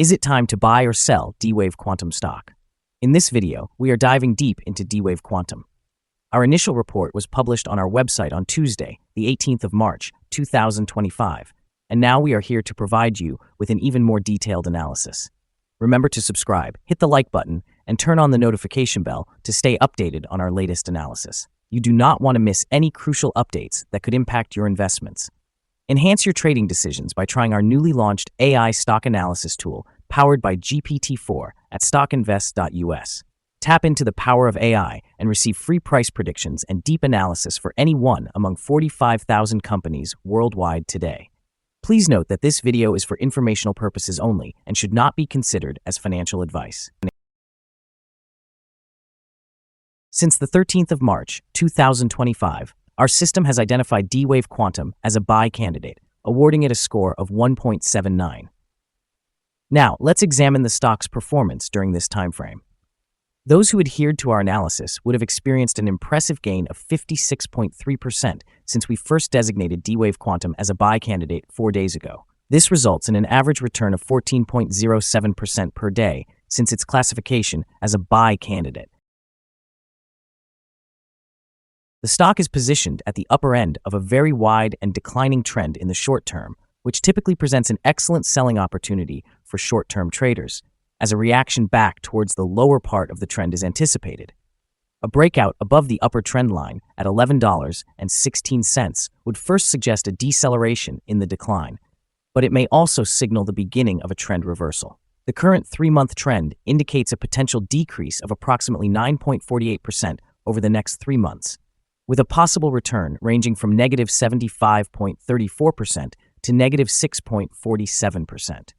Is it time to buy or sell D-Wave Quantum stock? In this video, we are diving deep into D-Wave Quantum. Our initial report was published on our website on Tuesday, the 18th of March, 2025, and now we are here to provide you with an even more detailed analysis. Remember to subscribe, hit the like button, and turn on the notification bell to stay updated on our latest analysis. You do not want to miss any crucial updates that could impact your investments. Enhance your trading decisions by trying our newly launched AI stock analysis tool powered by GPT-4 at StockInvest.us. Tap into the power of AI and receive free price predictions and deep analysis for any one among 45,000 companies worldwide today. Please note that this video is for informational purposes only and should not be considered as financial advice. Since the 13th of March, 2025, our system has identified D-Wave Quantum as a buy candidate, awarding it a score of 1.79. Now, let's examine the stock's performance during this time frame. Those who adhered to our analysis would have experienced an impressive gain of 56.3% since we first designated D-Wave Quantum as a buy candidate 4 days ago. This results in an average return of 14.07% per day since its classification as a buy candidate. The stock is positioned at the upper end of a very wide and declining trend in the short term, which typically presents an excellent selling opportunity for short-term traders, as a reaction back towards the lower part of the trend is anticipated. A breakout above the upper trend line at $11.16 would first suggest a deceleration in the decline, but it may also signal the beginning of a trend reversal. The current 3-month trend indicates a potential decrease of approximately 9.48% over the next 3 months, with a possible return ranging from negative 75.34% to negative 6.47%.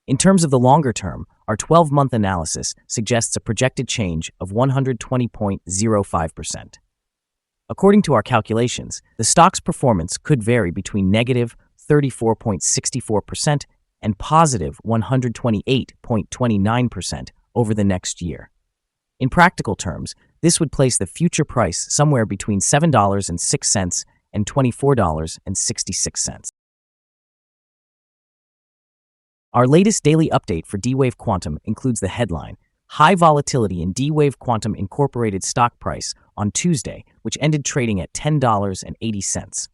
In terms of the longer term, our 12-month analysis suggests a projected change of 120.05%. According to our calculations, the stock's performance could vary between negative 34.64% and positive 128.29% over the next year. In practical terms, this would place the future price somewhere between $7.06 and $24.66. Our latest daily update for D-Wave Quantum includes the headline, High Volatility in D-Wave Quantum Incorporated Stock Price on Tuesday, which ended trading at $10.80.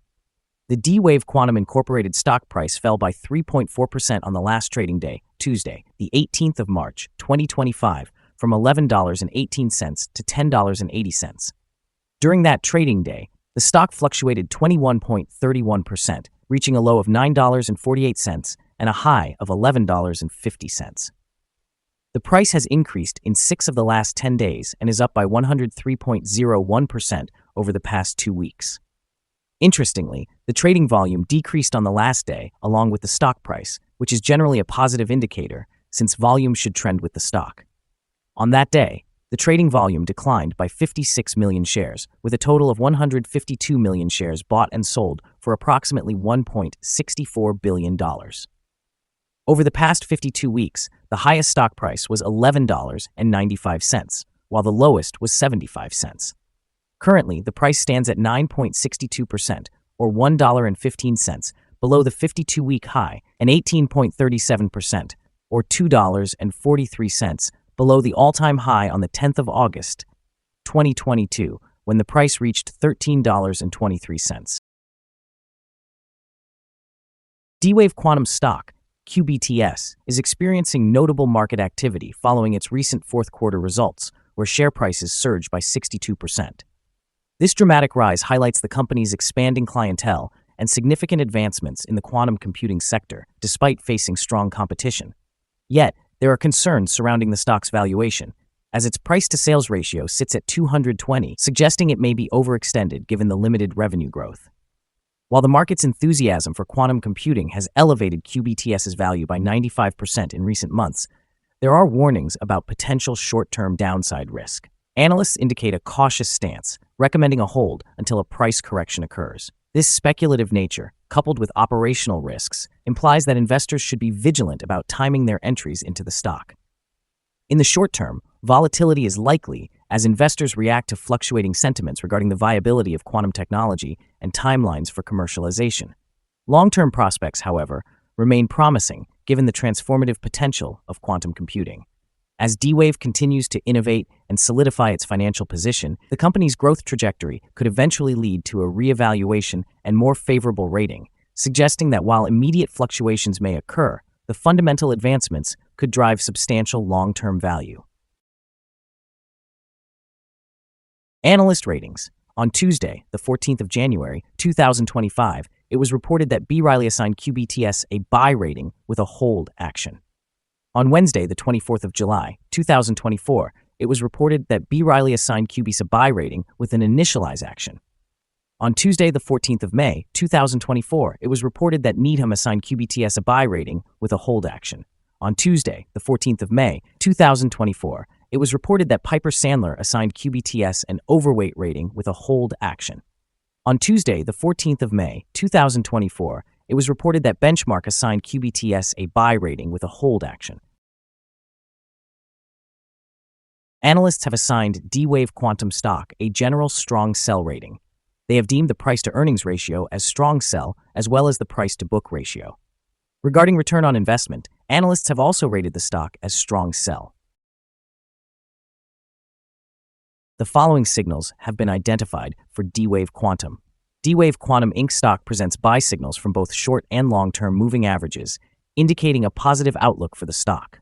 The D-Wave Quantum Incorporated stock price fell by 3.4% on the last trading day, Tuesday, the 18th of March, 2025, from $11.18 to $10.80. During that trading day, the stock fluctuated 21.31%, reaching a low of $9.48 and a high of $11.50. The price has increased in 6 of the last 10 days and is up by 103.01% over the past 2 weeks. Interestingly, the trading volume decreased on the last day along with the stock price, which is generally a positive indicator since volume should trend with the stock. On that day, the trading volume declined by 56 million shares, with a total of 152 million shares bought and sold for approximately $1.64 billion. Over the past 52 weeks, the highest stock price was $11.95, while the lowest was 75 cents. Currently, the price stands at 9.62%, or $1.15, below the 52-week high, and 18.37%, or $2.43, below the all-time high on the 10th of August, 2022, when the price reached $13.23. D-Wave Quantum stock, QBTS, is experiencing notable market activity following its recent fourth-quarter results, where share prices surged by 62%. This dramatic rise highlights the company's expanding clientele and significant advancements in the quantum computing sector, despite facing strong competition. Yet, there are concerns surrounding the stock's valuation, as its price-to-sales ratio sits at 220, suggesting it may be overextended given the limited revenue growth. While the market's enthusiasm for quantum computing has elevated QBTS's value by 95% in recent months, there are warnings about potential short-term downside risk. Analysts indicate a cautious stance, recommending a hold until a price correction occurs. This speculative nature, coupled with operational risks, implies that investors should be vigilant about timing their entries into the stock. In the short term, volatility is likely as investors react to fluctuating sentiments regarding the viability of quantum technology and timelines for commercialization. Long-term prospects, however, remain promising given the transformative potential of quantum computing. As D-Wave continues to innovate and solidify its financial position, the company's growth trajectory could eventually lead to a reevaluation and more favorable rating, suggesting that while immediate fluctuations may occur, the fundamental advancements could drive substantial long-term value. Analyst ratings. On Tuesday, the 14th of January, 2025, it was reported that B. Riley assigned QBTS a buy rating with a hold action. On Wednesday, the 24th of July, 2024, it was reported that B. Riley assigned QBTS a buy rating with an initialize action. On Tuesday, the 14th of May, 2024, it was reported that Needham assigned QBTS a buy rating with a hold action. On Tuesday, the 14th of May, 2024, it was reported that Piper Sandler assigned QBTS an overweight rating with a hold action. On Tuesday, the 14th of May, 2024, it was reported that Benchmark assigned QBTS a buy rating with a hold action. Analysts have assigned D-Wave Quantum stock a general strong sell rating. They have deemed the price-to-earnings ratio as strong sell as well as the price-to-book ratio. Regarding return on investment, analysts have also rated the stock as strong sell. The following signals have been identified for D-Wave Quantum. D-Wave Quantum Inc. stock presents buy signals from both short and long-term moving averages, indicating a positive outlook for the stock.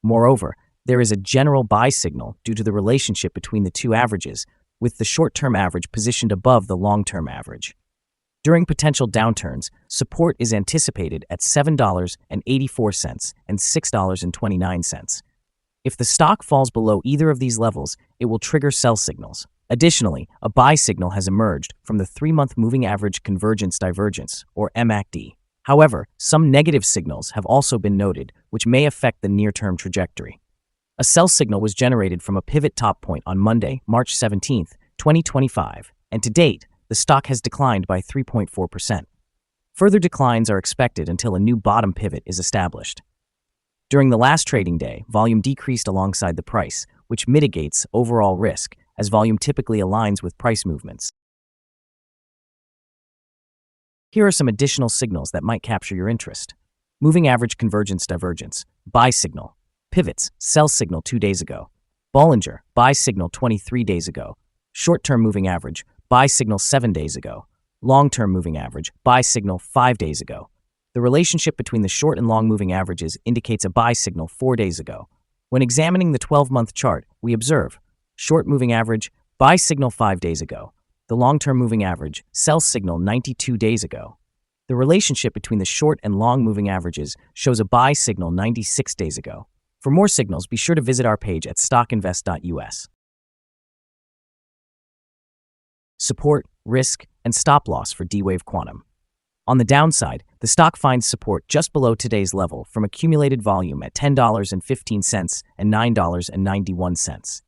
Moreover, there is a general buy signal due to the relationship between the two averages, with the short-term average positioned above the long-term average. During potential downturns, support is anticipated at $7.84 and $6.29. If the stock falls below either of these levels, it will trigger sell signals. Additionally, a buy signal has emerged from the 3-month moving average convergence divergence, or MACD. However, some negative signals have also been noted, which may affect the near-term trajectory. A sell signal was generated from a pivot top point on Monday, March 17, 2025, and to date, the stock has declined by 3.4%. Further declines are expected until a new bottom pivot is established. During the last trading day, volume decreased alongside the price, which mitigates overall risk, as volume typically aligns with price movements. Here are some additional signals that might capture your interest. Moving average convergence divergence, buy signal. Pivots, sell signal 2 days ago. Bollinger, buy signal 23 days ago. Short-term moving average, buy signal 7 days ago. Long-term moving average, buy signal 5 days ago. The relationship between the short and long moving averages indicates a buy signal 4 days ago. When examining the 12-month chart, we observe short moving average, buy signal 5 days ago. The long-term moving average, sell signal 92 days ago. The relationship between the short and long moving averages shows a buy signal 96 days ago. For more signals, be sure to visit our page at StockInvest.us. Support, risk, and stop loss for D-Wave Quantum. On the downside, the stock finds support just below today's level from accumulated volume at $10.15 and $9.91.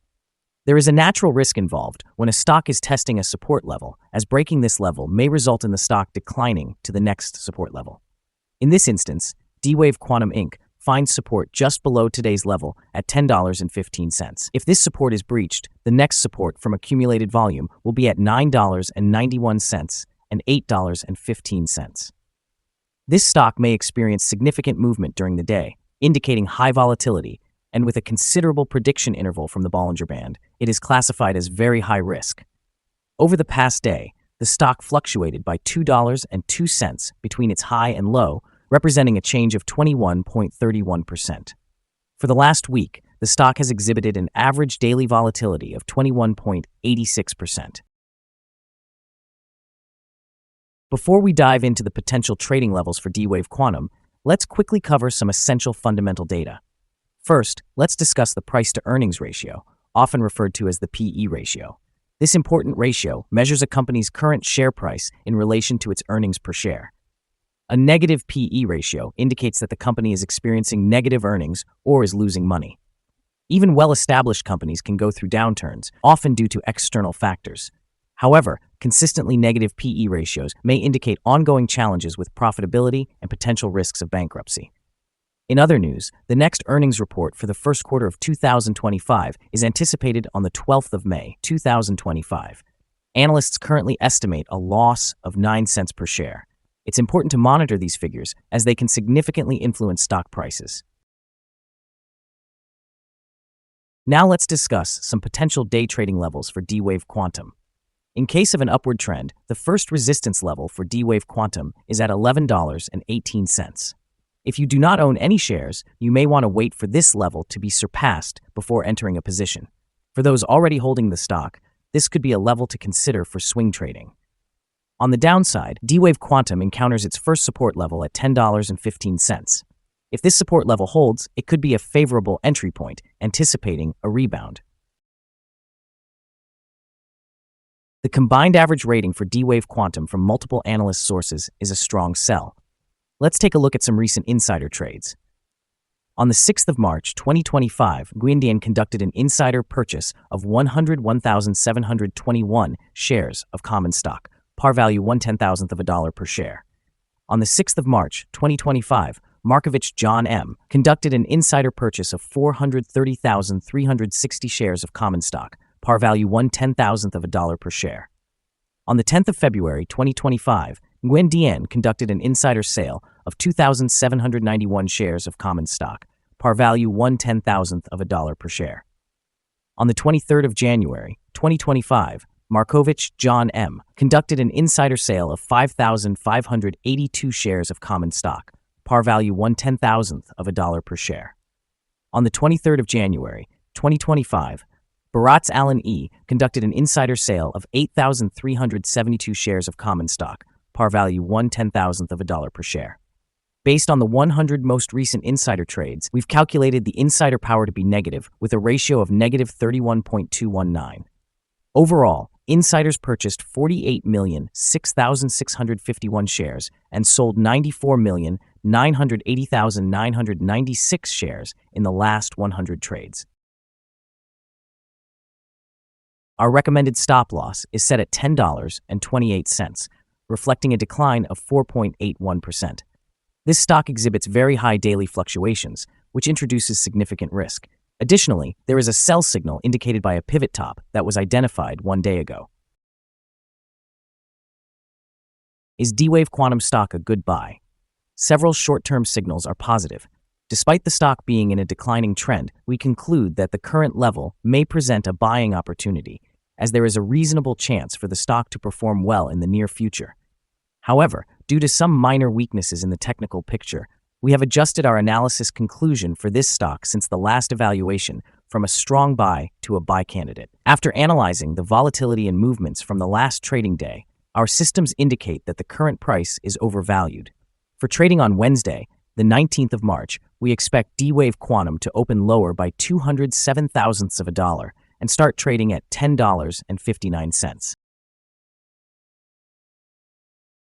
There is a natural risk involved when a stock is testing a support level, as breaking this level may result in the stock declining to the next support level. In this instance, D-Wave Quantum Inc. finds support just below today's level at $10.15. If this support is breached, the next support from accumulated volume will be at $9.91 and $8.15. This stock may experience significant movement during the day, indicating high volatility, and with a considerable prediction interval from the Bollinger Band, it is classified as very high risk. Over the past day, the stock fluctuated by $2.02 between its high and low, representing a change of 21.31%. For the last week, the stock has exhibited an average daily volatility of 21.86%. Before we dive into the potential trading levels for D-Wave Quantum, let's quickly cover some essential fundamental data. First, let's discuss the price-to-earnings ratio, often referred to as the PE ratio. This important ratio measures a company's current share price in relation to its earnings per share. A negative PE ratio indicates that the company is experiencing negative earnings or is losing money. Even well-established companies can go through downturns, often due to external factors. However, consistently negative PE ratios may indicate ongoing challenges with profitability and potential risks of bankruptcy. In other news, the next earnings report for the first quarter of 2025 is anticipated on the 12th of May, 2025. Analysts currently estimate a loss of 9 cents per share. It's important to monitor these figures as they can significantly influence stock prices. Now let's discuss some potential day trading levels for D-Wave Quantum. In case of an upward trend, the first resistance level for D-Wave Quantum is at $11.18. If you do not own any shares, you may want to wait for this level to be surpassed before entering a position. For those already holding the stock, this could be a level to consider for swing trading. On the downside, D-Wave Quantum encounters its first support level at $10.15. If this support level holds, it could be a favorable entry point, anticipating a rebound. The combined average rating for D-Wave Quantum from multiple analyst sources is a strong sell. Let's take a look at some recent insider trades. On the 6th of March, 2025, QBTS conducted an insider purchase of 101,721 shares of common stock, par value $1/10,000 per share. On the 6th of March, 2025, Markovich John M. conducted an insider purchase of 430,360 shares of common stock, par value $1/10,000 per share. On the 10th of February, 2025, QBTS conducted an insider sale of 2,791 shares of common stock, par value $1/10,000 per share. On the 23rd of January, 2025, Markovich John M. conducted an insider sale of 5,582 shares of common stock, par value $1/10,000 per share. On the 23rd of January, 2025, Baratz Allen E. conducted an insider sale of 8,372 shares of common stock, par value $1/10,000 per share. Based on the 100 most recent insider trades, we've calculated the insider power to be negative with a ratio of negative 31.219. Overall, insiders purchased 48,006,651 shares and sold 94,980,996 shares in the last 100 trades. Our recommended stop loss is set at $10.28, reflecting a decline of 4.81%. This stock exhibits very high daily fluctuations, which introduces significant risk. Additionally, there is a sell signal indicated by a pivot top that was identified 1 day ago. Is D-Wave Quantum stock a good buy? Several short-term signals are positive. Despite the stock being in a declining trend, we conclude that the current level may present a buying opportunity, as there is a reasonable chance for the stock to perform well in the near future. However, due to some minor weaknesses in the technical picture, we have adjusted our analysis conclusion for this stock since the last evaluation from a strong buy to a buy candidate. After analyzing the volatility and movements from the last trading day, our systems indicate that the current price is overvalued. For trading on Wednesday, the 19th of March, we expect D-Wave Quantum to open lower by 207 thousandths of a dollar and start trading at $10.59.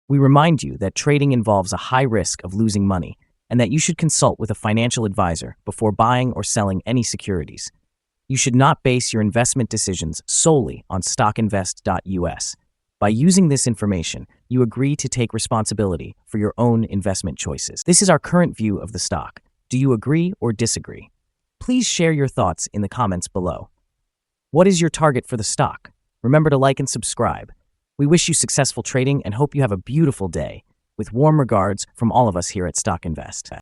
We remind you that trading involves a high risk of losing money and that you should consult with a financial advisor before buying or selling any securities. You should not base your investment decisions solely on StockInvest.us. By using this information, you agree to take responsibility for your own investment choices. This is our current view of the stock. Do you agree or disagree? Please share your thoughts in the comments below. What is your target for the stock? Remember to like and subscribe. We wish you successful trading and hope you have a beautiful day. With warm regards from all of us here at StockInvest.